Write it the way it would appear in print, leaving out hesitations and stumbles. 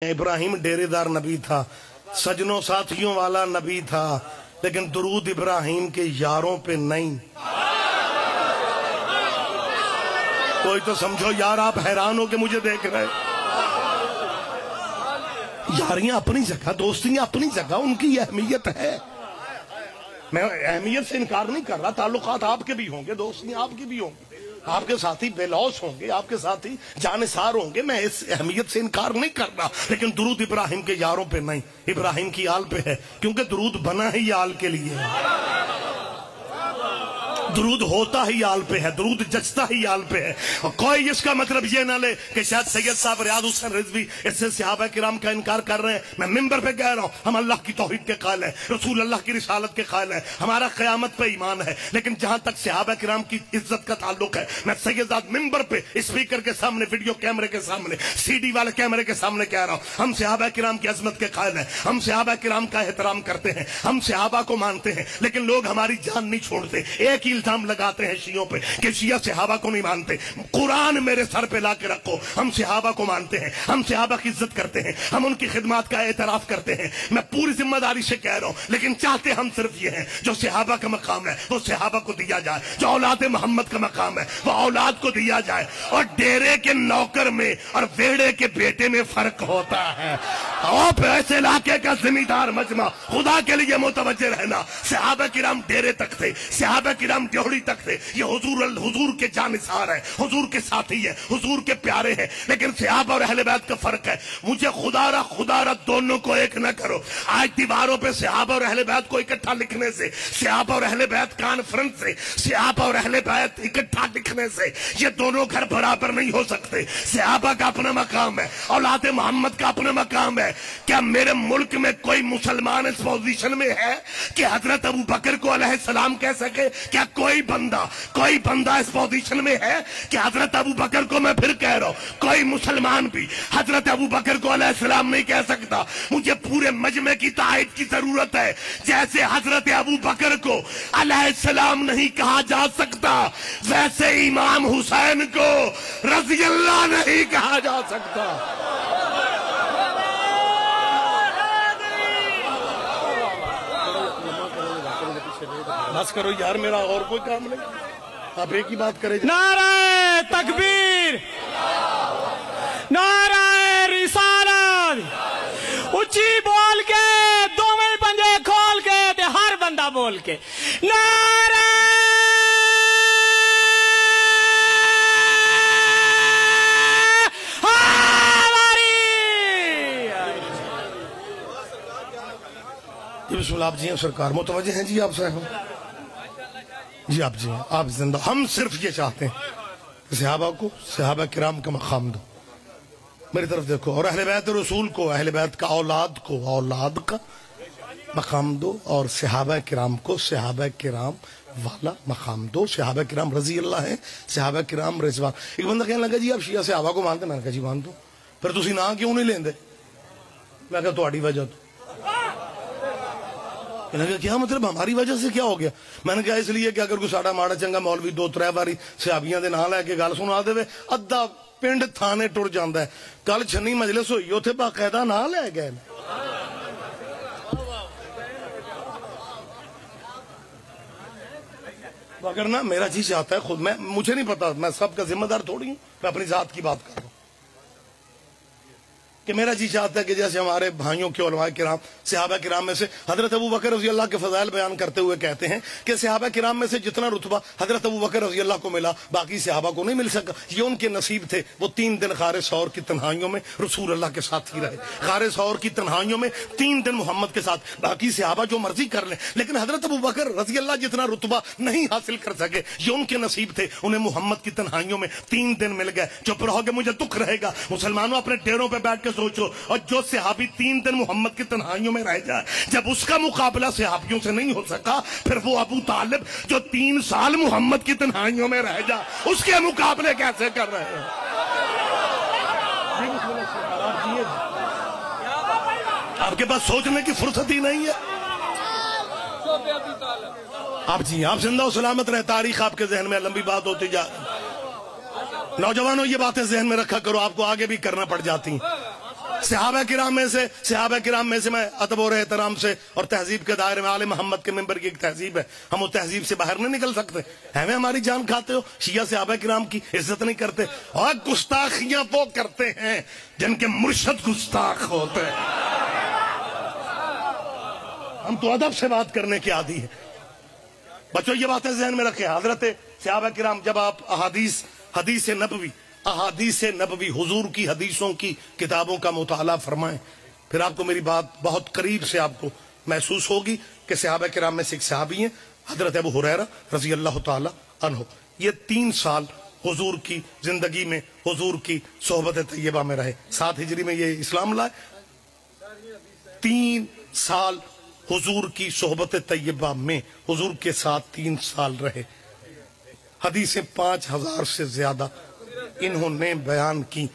ابراہیم ڈیرے دار نبی تھا، سجنوں ساتھیوں والا نبی تھا، لیکن درود ابراہیم کے یاروں پہ نہیں۔ کوئی تو سمجھو یار، آپ حیران ہو کہ مجھے دیکھ رہے۔ یاریاں اپنی جگہ، دوستیاں اپنی جگہ، ان کی اہمیت ہے، میں اہمیت سے انکار نہیں کر رہا۔ تعلقات آپ کے بھی ہوں گے، دوستیاں آپ کی بھی ہوں گی، آپ کے ساتھی بے لوث ہوں گے، آپ کے ساتھی جانثار ہوں گے، میں اس اہمیت سے انکار نہیں کر رہا، لیکن درود ابراہیم کے یاروں پہ نہیں، ابراہیم کی آل پہ ہے، کیونکہ درود بنا ہی آل کے لیے ہے، درود ہوتا ہی آل پہ ہے، درود جچتا ہی آل پہ ہے۔ اور کوئی اس کا مطلب یہ نہ لے کہ شاید سید صاحب ریاض حسین رضوی اس سے صحابہ کرام کا انکار کر رہے ہیں۔ میں منبر پہ کہہ رہا ہوں، ہم اللہ کی توحید کے قائل ہیں، رسول اللہ کی رسالت کے قائل ہیں، ہمارا قیامت پہ ایمان ہے، لیکن جہاں تک صحابہ کرام کی عزت کا تعلق ہے، میں سیدات منبر پہ اسپیکر کے سامنے، ویڈیو کیمرے کے سامنے، سی ڈی والے کیمرے کے سامنے کہہ رہا ہوں، ہم صحابہ کرام کی عظمت کے قائل ہیں، ہم صحابہ کرام کا احترام کرتے ہیں، ہم صحابہ کو مانتے ہیں، لیکن لوگ ہماری جان نہیں چھوڑتے۔ ایک ہی الزام لگاتے ہیں شیعوں پہ کہ شیعہ صحابہ کو نہیں مانتے۔ قرآن میرے سر پہ لا کے رکھو، ہم صحابہ کو مانتے ہیں، ہم صحابہ کی عزت کرتے ہیں، ہم ان کی خدمات کا اعتراف کرتے ہیں، میں پوری ذمہ داری سے کہہ رہا ہوں، لیکن چاہتے ہم صرف یہ ہیں، جو صحابہ کا مقام ہے وہ صحابہ کو دیا جائے، جو اولاد محمد کا مقام ہے وہ اولاد کو دیا جائے، اور ڈیرے کے نوکر میں اور ویڑے کے بیٹے میں فرق ہوتا ہے۔ آپ ایسے علاقے کا زمیندار مجمع، خدا کے لیے متوجہ رہنا، صحابہ کرام ڈیرے تک تھے، صحابہ کرام ڈیوڑی تک تھے، یہ حضور کے جانثار ہیں، حضور کے ساتھی ہیں، حضور کے پیارے ہیں، لیکن صحابہ اور اہل بیت کا فرق ہے۔ مجھے خدا را دونوں کو ایک نہ کرو۔ آج دیواروں پہ صحابہ اور اہل بیت کو اکٹھا لکھنے سے، صحابہ اور اہل بیت کانفرنس سے، صحابہ اور اہل بیت اکٹھا لکھنے سے یہ دونوں گھر برابر نہیں ہو سکتے۔ صحابہ کا اپنا مقام ہے، اولاد محمد کا اپنا مقام ہے۔ کیا میرے ملک میں کوئی مسلمان اس پوزیشن میں ہے کہ حضرت ابو بکر کو علیہ السلام کہہ سکے؟ کیا کوئی بندہ اس پوزیشن میں ہے کہ حضرت ابو بکر کو، میں پھر کہہ رہا ہوں، کوئی مسلمان بھی حضرت ابو بکر کو علیہ السلام نہیں کہہ سکتا؟ مجھے پورے مجمع کی تائید کی ضرورت ہے۔ جیسے حضرت ابو بکر کو علیہ السلام نہیں کہا جا سکتا، ویسے امام حسین کو رضی اللہ نہیں کہا جا سکتا۔ بس کرو یار، میرا اور کوئی کام نہیں، آپ ایک ہی بات کریں۔ نعرہ تکبیر، نعرہ رسالت، اچھی بول کے، دوویں پنجے کھول کے، تے ہر بندہ بول کے، نعرہ بسم اللہ۔ آپ جی ہیں سرکار، متوجہ ہیں جی آپ صاحب؟ جی آپ جی ہیں، آپ زندہ۔ ہم صرف یہ چاہتے ہیں، صحابہ کو، صحابہ کرام کا مقام دو، میری طرف دیکھو، اور اہل بیت رسول کو، اہل بیت کا اولاد کو اولاد کا مقام دو، اور صحابہ کرام کو صحابہ کرام والا مقام دو۔ صحابہ کرام رضی اللہ ہیں، صحابہ کرام رضوان۔ ایک بندہ کہنے لگا جی آپ شیعہ صحابہ کو مانتے؟ میں نے کہا جی مان دو، پھر تسی نہ کیوں نہیں لیندے؟ میں کہا تہاڈی وجہ تو۔ میں نے کہا کیا مطلب ہماری وجہ سے کیا ہو گیا؟ میں نے کہا اس لیے کہ اگر کوئی ساڑا ماڑا چنگا مولوی دو ترے باری صحابیاں دے نام لے کے گل سنا دے، ادھا پنڈ تھانے ٹر جاندا ہے۔ کل چھنی مجلس ہوئی، اوتھے باقاعدہ نام لے گئے۔ اگر نا میرا جی چاہتا ہے خود، مجھے نہیں پتا، میں سب کا ذمہ دار تھوڑی ہوں، میں اپنی ذات کی بات کر رہا ہوں کہ میرا جی چاہتا ہے کہ جیسے ہمارے بھائیوں کے علماء کرام، صحابہ کرام میں سے حضرت ابو بکر رضی اللہ کے فضائل بیان کرتے ہوئے کہتے ہیں کہ صحابہ کرام میں سے جتنا رتبہ حضرت ابو بکر رضی اللہ کو ملا باقی صحابہ کو نہیں مل سکا۔ یہ ان کے نصیب تھے، وہ 3 دن غار ثور کی تنہائیوں میں رسول اللہ کے ساتھ ہی رہے، غار ثور کی تنہائیوں میں 3 دن محمد کے ساتھ، باقی صحابہ جو مرضی کر لیں، لیکن حضرت ابو بکر رضی اللہ جتنا رتبہ نہیں حاصل کر سکے، یہ ان کے نصیب تھے، انہیں محمد کی تنہائیوں میں 3 دن مل گئے۔ چپ رہو گے مجھے دکھ رہے گا۔ مسلمانوں اپنے ڈیروں پہ بیٹھ کے سوچو، اور جو صحابی 3 دن محمد کی تنہائیوں میں رہ جائے، جب اس کا مقابلہ صحابیوں سے نہیں ہو سکا، پھر وہ ابو طالب جو 3 سال محمد کی تنہائیوں میں رہ جائے، اس کے مقابلے کیسے کر رہے ہیں؟ آپ کے پاس سوچنے کی فرصت ہی نہیں ہے۔ آپ جی آپ زندہ و سلامت رہے، تاریخ آپ کے ذہن میں لمبی بات ہوتی جا رہی۔ نوجوانوں یہ باتیں ذہن میں رکھا کرو، آپ کو آگے بھی کرنا پڑ جاتی ہیں۔ صحابہ کرام میں سے میں ادب اور احترام سے اور تہذیب کے دائرے میں آل محمد کے ممبر کی ایک تہذیب ہے، ہم وہ تہذیب سے باہر نہیں نکل سکتے. ہمیں ہماری جان کھاتے ہو، شیعہ صحابہ کرام کی عزت نہیں کرتے، اور گستاخیاں وہ کرتے ہیں جن کے مرشد گستاخ ہوتے ہیں. ہم تو ادب سے بات کرنے کی عادی ہیں. بچوں یہ باتیں ذہن میں رکھیں. حضرت صحابہ کرام، جب آپ حدیث نبوی حضور کی حدیثوں کی کتابوں کا مطالعہ فرمائیں، پھر آپ کو میری بات بہت قریب سے آپ کو محسوس ہوگی کہ صحابہ کرام میں سے ایک صحابی ہیں حضرت ابو ہریرہ رضی اللہ تعالی عنہ. یہ 3 سال حضور کی زندگی میں حضور کی صحبت طیبہ میں رہے. 7 ہجری میں یہ اسلام لائے. 3 سال حضور کی صحبت طیبہ میں حضور کے ساتھ 3 سال رہے. حدیثیں 5000 سے زیادہ انہوں نے بیان کی.